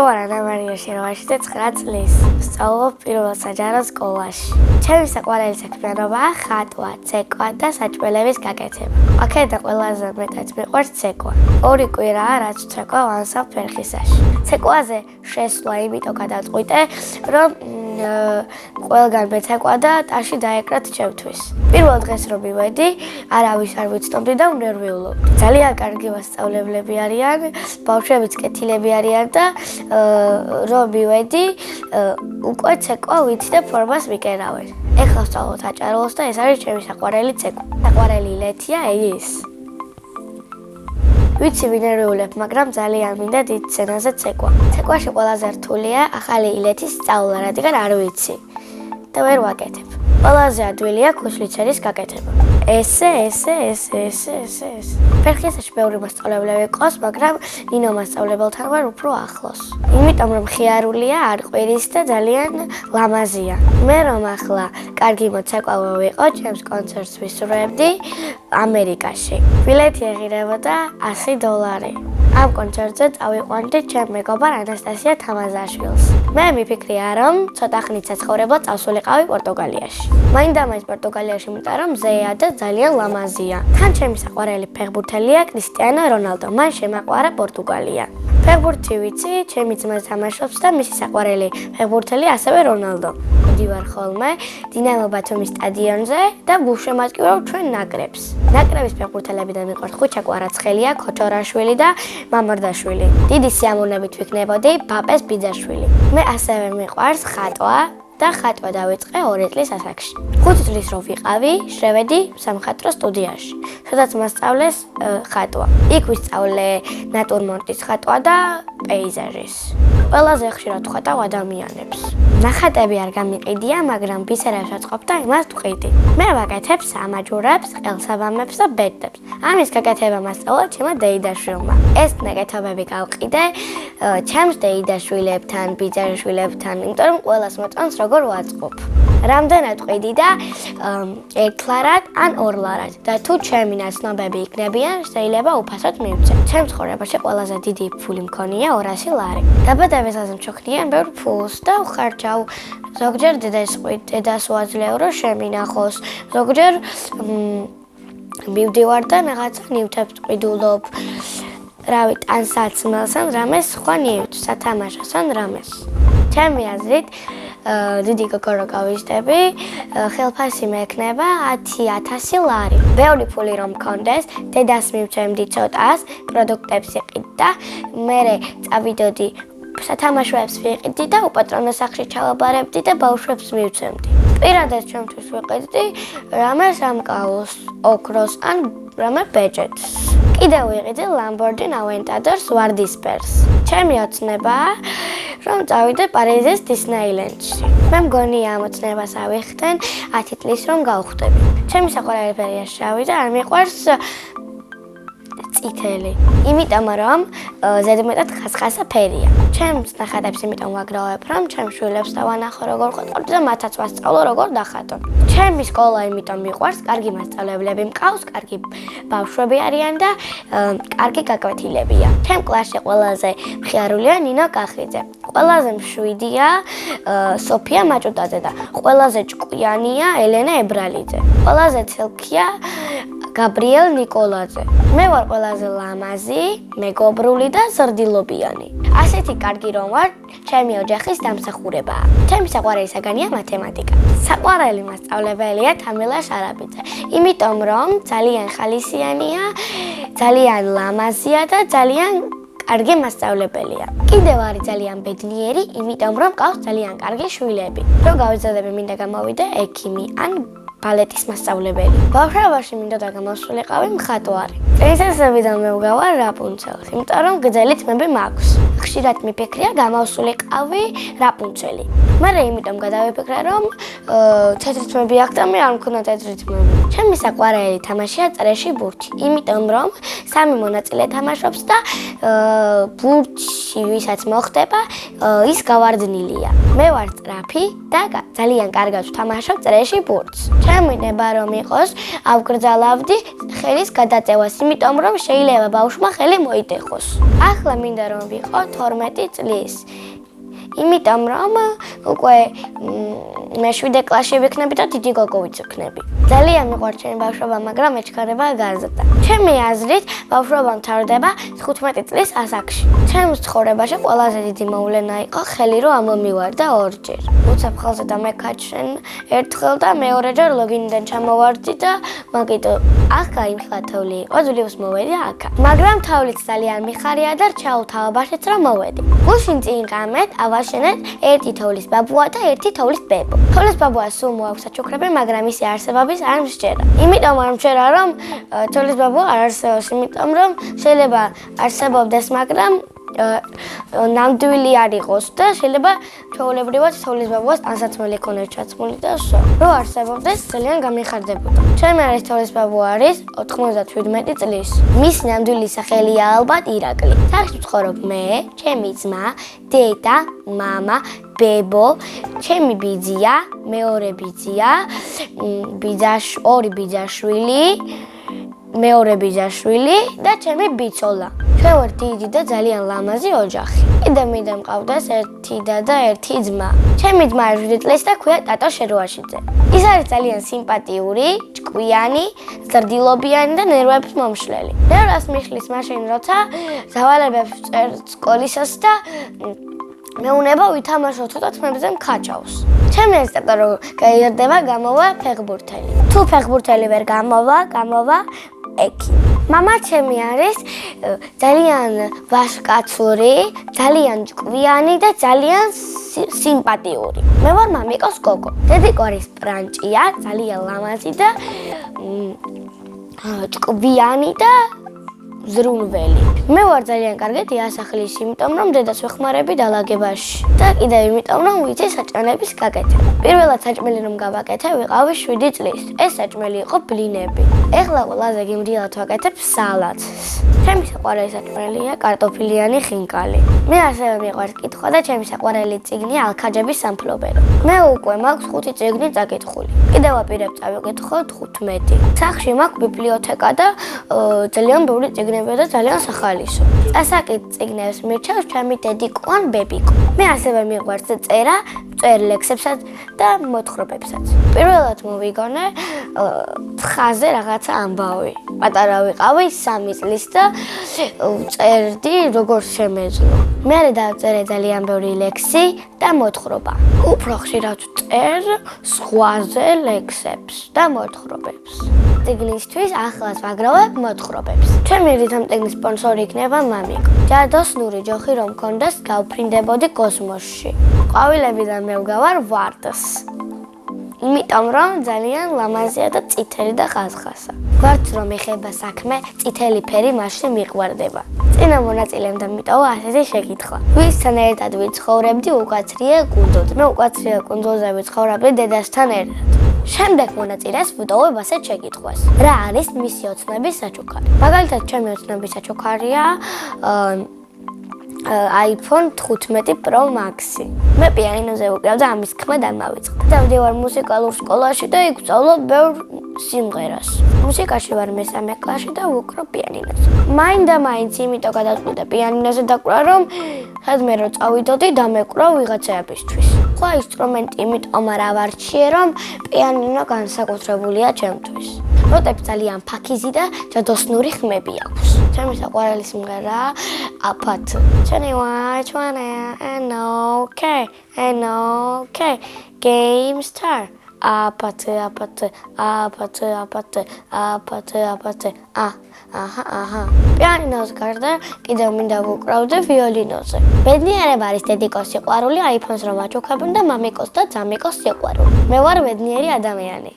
ვარ ანა მარია შეროვაშვილი 9 წლის. ვსწავლობ პირველ საჯარო სკოლაში. ჩემი საყვარელი საქმიანობაა ხატვა, ცეკვა და საჭმელების გაკეთება. აქედან ყველაზე მეტად მიყვარს ცეკვა. 2 კვირაა რაც ცეკვა ვანსავ ფერხისაში. ცეკვაზე შესვლა იმიტომ გადავწყვიტე, რომ ყველგან მეცეკვა და ტაში დაეკრათ ჩემთვის. პირველ დღეს რომ მივედი, არავის არ ვიცნობდი და ვნერვიულობდი. ძალიან კარგი მასწავლებლები არიან, ბავშვებიც კეთილები არიან და რომ მივედი, უკვე ცეკვა ვიცი და ფორმას ვიკერავენ. ეხლა ვსწავლობ აჭარულს და ეს არის ჩემი საყვარელი ცეკვა. საყვარელი ილეთია ის. ვიცი ვინერვიულებ, მაგრამ ძალიან მინდა დიდ სცენაზე ცეკვა. ცეკვაში ყველაზე რთულია ახალი ილეთის სწავლა, რადგან არ ვიცი და ვერ ვაკეთებ. ყველაზე ადვილია ქუსლიცერის გაკეთება. ესე. ფერხისაში ბევრი მასწავლებლები ყავს, მაგრამ ნინო მასწავლებელთან ვარ უფრო ახლოს. იმიტომ რომ ხიარულია, არ ყვირის და ძალიან ლამაზია. მე რომ ახლა კარგი მოცეკვავე ვიყო, ჩემს კონცერტს ვისურვებდი ამერიკაში. ბილეთი ეღირებოდა $100. ამ კონცერტზე წავიყვანდი ჩემ მეგობარ ანასტასია თამაზაშვილს. მე მიფიქრია, რომ ცოტა ხნით საცხოვრებლად წავსულიყავი პორტუგალიაში. მაინდა-მაინც პორტუგალიაში მიტა რომ ზეა და ძალიან ლამაზია. თან ჩემი საყვარელი ფეხბურთელია კრისტიანო რონალდო. მან შემაყვარა პორტუგალია. ფეხბურთი ვიცი, ჩემი ძმა თამაშობს და მისი საყვარელი ფეხბურთელი ასევე რონალდო. მივდივარ ხოლმე დინამო ბათუმის სტადიონზე და ვუშემატკივრავ ჩვენ ნაკრებს. ნაკრების ფეხბურთელებიდან მიყვარს ხვიჩა კვარაცხელია, ქოჩორაშვილი და მამარდაშვილი. დიდი სიამოვნებით ვიქნებოდი ბაბეს ბიძაშვილი. მე ასევე მიყვარს ხატვა და ხატვა დავიწყე 2 წლის ასაკში. 5 წლის რო ვიყავი, შევედი სამხატვრო სტუდიაში, სადაც მასწავლეს ხატვა. იქ ვისწავლე ნატურმორტის ხატვა და პეიზაჟის. ყველაზე ხშირად ვხატავ ადამიანებს. ნახატები არ გამიყიდია, მაგრამ ბისერებს ვაწყობ და იმას ვყიდი. მე ვაკეთებ სამაჯურებს, ყელსაბამებს და ბედებს. ამის გაკეთება მასწავლა ჩემმა დეიდაშვილმა. ეს ნაკეთობები გავყიდე ჩემს დეიდაშვილებთან, ბიძაშვილებთან, იმიტომ რომ ყველას მოწონს როგორ ვაწყობ. რამდენად ვყიდი და ერთლარად ან ორლარად და თუ ჩემი ნაცნობები იქნებიან, შეიძლება უფასოდ მივცე. ჩემ ცხოვრებაში ყველაზე დიდი ფული მქონია 200 ლარი. დაბადებისაზე მჩოქნიან ბევრ ფულს და ვხარჯავ. ზოგჯერ დედას ვაძლევ რომ შემინახოს, ზოგჯერ მივდივარ და რაღაცა ნივთებს ვყიდულობ. რავი, ან საცმელს ან რამეს სხვა ნივთს, სათამაშოს ან რამეს. ჩემი აზრით დიდი გოგო გავიზრდები, ხელფასი მექნება 10,000 ლარი. ბევრი ფული რომ მქონდეს, დედას მივცემდი ცოტას, პროდუქტებს იყიდ და მერე წავიდოდი სათამაშოებს ვიყიდი და უპატრონო სახლში ჩავაბარებდი და ბავშვებს მივცემდი. პირადად ჩემთვის ვიყიდდი რამე სამკაულს, ოქროს ან რამე ბეჭედს. კიდევ ვიყიდი Lamborghini Aventadors ვარდისფერს. ჩემი ოცნებაა რომ წავიდე პარიზის Disneyland-ში. მე მგონია ამ ოცნებას ავიხდენ 10 წლის რომ გავხდები. ჩემი საყვარელი ფერია შავი და არ მიყვარს წითელი. იმიტომ რომ ზედმეტად ხასხასა ფერია. ჩემს ნახატებს იმიტომ ვაგროვებ, რომ ჩემ შვილებს დავანახო როგორ ხატავთ და მათაც ვასწავლო როგორ დახატონ. ჩემი სკოლა იმიტომ მიყვარს, კარგი მასწავლებლები მყავს, კარგი ბავშვები არიან და კარგი გაკვეთილებია. ჩემ კლასში ყველაზე მხიარულია ნინო კახიძე. ყველაზე მშვიდია სოფია მაჭუტაძე და ყველაზე ჭკვიანია ელენა ებრალიძე. ყველაზე ცელქია გაბრიელ ნიკოლაძე. მე ვარ ყველაზე ლამაზი, მეგობრული და ზრდილობიანი. ასეთი კარგი რომ ვარ, ჩემი ოჯახის დამსახურებაა. ჩემი საყვარელი საგანია მათემატიკა. საყვარელი მასწავლებელია თამილა შარაბიძე. იმიტომ რომ ძალიან ხალისიანია, ძალიან ლამაზია და ძალიან კარგი მასწავლებელია. კიდევ არის ძალიან ბედნიერი, იმიტომ რომ ყავს ძალიან კარგი შვილები. რო გავიზრდები მინდა გამოვიდე ექიმი ან ბალეტის მასწავლებელი. ბავშვობაში მინდა გამოსულიყავი მხატვარი. პრინცესებიდან მე ვგავარ რაპუნცელს, იმიტომ რომ გრძელი თმები მაქვს. ხშირად მიფიქრია გამოსულიყავი რაპუნცელი. მაგრამ იმიტომ გადავიფიქრე რომ თეთრი თმები აქვს და მე არ მქონდა თეთრი თმები. ჩემი საყვარელი თამაშია წრეში ბურთი, იმიტომ რომ 3 მონაწილე თამაშობს და ბურთში ვისაც მოხდება, ის გავარდნილია. მე ვარ სწრაფი და ძალიან კარგად ვთამაშობ წრეში ბურთს. ჩემი ნება რომ იყოს, ავკრძალავდი ხელის გადაწევას, იმიტომ რომ შეიძლება ბავშვმა ხელი მოიტეხოს. ახლა მინდა რომ ვიყო 12 წლის. იმიტომ რომ უკვე მე 7 კლასში ვიქნები და დიდი გოგოვიც ვქნები. ძალიან მიყვარს ჩემი ბავშვობა, მაგრამ ეჩქარება გაზრდა. ჩემი აზრით, ბავშვობა მთავრდება 15 წლის ასაკში. ჩემს ცხოვრებაში ყველაზე დიდი მოვლენა იყო ხელი რომ ამომივარდა ორჯერ. უცებ ხელზე და მე ქაჩენ ერთხელ და მეორეჯერ ლოგინიდან ჩამოვარდი და მაგით აქ გაიმხა თოვლი იყო, ძლივს მოვედი აქა. მაგრამ თავლიც ძალიან მიხარია და რჩეულ თაობაშიც რომ მოვედი. გუშინ წინ გამეთ ავაშენეთ ერთი თოვლის ბაბუა და ერთი თოვლის ბებო. თოვლის ბაბუა სულ მოაქვს საჩუქრები, მაგრამ ისე არსებობის არ მსჯერა. იმიტომ არ მსჯერა, რომ თოვლის ბაბუა არ არსებობს, იმიტომ რომ შეიძლება არსებობდეს, მაგრამ ნამდვილი არ იყოს და შეიძლება ჩვეულებრივად თოვლის ბაბუას ტანსაცმელი ქონდეს ჩაცმული და ვსო. რო არსებობდეს, ძალიან გამიხარდებოდა. ჩემი არის თოვლის ბაბუა არის 97 წლის. მის ნამდვილი სახელია ალბათ ირაკლი. სახში ვცხოვრობ მე, ჩემი ძმა, დედა, მამა, ბებო, ჩემი ბიძია, მეორე ბიძია, ორი ბიძაშვილი, მეორე ბიძაშვილი და ჩემი ბიცოლა. ჩვენ ვართ დიდი და ძალიან ლამაზი ოჯახი. კიდე მინდა მყავდეს ერთი და ერთი ძმა. ჩემი ძმა 7 წლის და ქვია ტატო შეროაშიძე. ის არის ძალიან სიმპათიური, ჭკვიანი, ზრდილობიანი და ნერვებს მომშლელი. ნერვებს მიხლის მაშინ, როცა დავალებებს წერ სკოლისას და მეუნება ვითამაშო ცოტა თმებზე მქაჭავს. ჩემი ესტატა რო გაიარდება, გამოვა ფეხბურთელი. თუ ფეხბურთელი ვერ გამოვა ეკი. მამა ჩემი არის ძალიან ვაჟკაცური, ძალიან ჭკვიანი და ძალიან სიმპათიური. მე ვარ მამიკოს გოგო. დედიკო არის პრანჭია, ძალიან ლამაზი და ჭკვიანი და ზრუნველი. მე ვარ ძალიან კარგი დიასახლის, იმიტომ რომ დედას ვეხმარები დალაგებაში და კიდევ იმიტომ რომ ვიცი საჭმელების გაკეთება. პირველად საჭმელი რომ გავაკეთე, ვიყავი 7 წლის. ეს საჭმელი იყო ბლინები. ეხლა ყველაზე გიმრიელად ვაკეთებ სალატს. ჩემი საყვარელი საჭმელია კარტოფილიანი ხინკალი. მე ასევე მიყვარს კითხვა და ჩემი საყვარელი წიგნია ალქაჯების სამფლობელო. მე უკვე მაქვს 5 წიგნი წაკითხული. კიდევ ვაპირებ წავიკითხო 15. სახში მაქვს ბიბლიოთეკა და ძალიან ბევრი წიგნი და ძალიან სახალისო. წასაკით წიგნებს მირჩევს ჩემი დედიკო ან ბებიკო. მე ასევე მიყვარს წერა, წერ ლექსებსაც და მოთხრობებსაც. პირველად მოვიგონე თხაზე რაღაცა ამბავი. პატარა ვიყავი 3 წლის და წერდი როგორც შემეძლო. მე დავწერე ძალიან ბევრი ლექსი და მოთხრობა. უფრო ხშირად წერ ზღვაზე ლექსებს და მოთხრობებს. წიგნისთვის ახლაც ვაგროვებ მოთხრობებს. ჩემი რითმ წიგნის სპონსორი იქნება მამიკო. ჯადოსნური ჯოხი რომ მქონდეს, გავფრინდებოდი კოსმოსში. ყვავილებიდან მე ვგავარ ვარდს. იმიტომ რომ ძალიან ლამაზია და წითელი და ხაზხაზა. ვარდს რომ ეხება საქმე, წითელი ფერი მასში მიყვარდება. წინა მონაწილემ მიტოვა ასეთი შეკითხვა. ვისთან ერთად ვიცხოვრებდი უკაცრიელ კუნძულზე? მე უკაცრიელ კუნძულზე ვიცხოვრობდი დედასთან ერთად. შემდეგ მონაწილეს ვიტოვებ ასეთ შეკითხვას. რა არის მისი ოცნების საჩუქარი? მაგალითად, ჩემი ოცნების საჩუქარია iPhone 15 Pro Max. მე პიანინოზე ვუკრავ და ამის ქმედ არ მავიწყდა. დავდივარ მუსიკალურ სკოლაში და იქ ვსწავლობ ბევრ სიმღერას. მუსიკაში ვარ მესამე კლასში და ვუკრავ პიანინოზე. მაინც იმიტომ გადავწყვიტე პიანინოზე დაკვრა, რომ სადმე რო წავიდოდი დამეკვრა ვიღაცებისთვის. სხვა ინსტრუმენტი იმიტომ არ ავარჩიე, რომ პიანინო განსაკუთრებულია ჩემთვის. ნოტებს ძალიან ფაქიზი და ჯადოსნური ხმები აქვს. ჩემი საყვარელი სიმღერაა აფათ. okay. Game start. აფათ. პიანინოზე გარდა კიდევ მინდა ვუკრავდე ვიოლინოზე. ბედნიერება არის დედიკოს სიყვარული, iPhone-ს რომ აჩუქებენ და მამიკოს და ძამიკოს სიყვარული. მე ვარ ბედნიერი ადამიანი.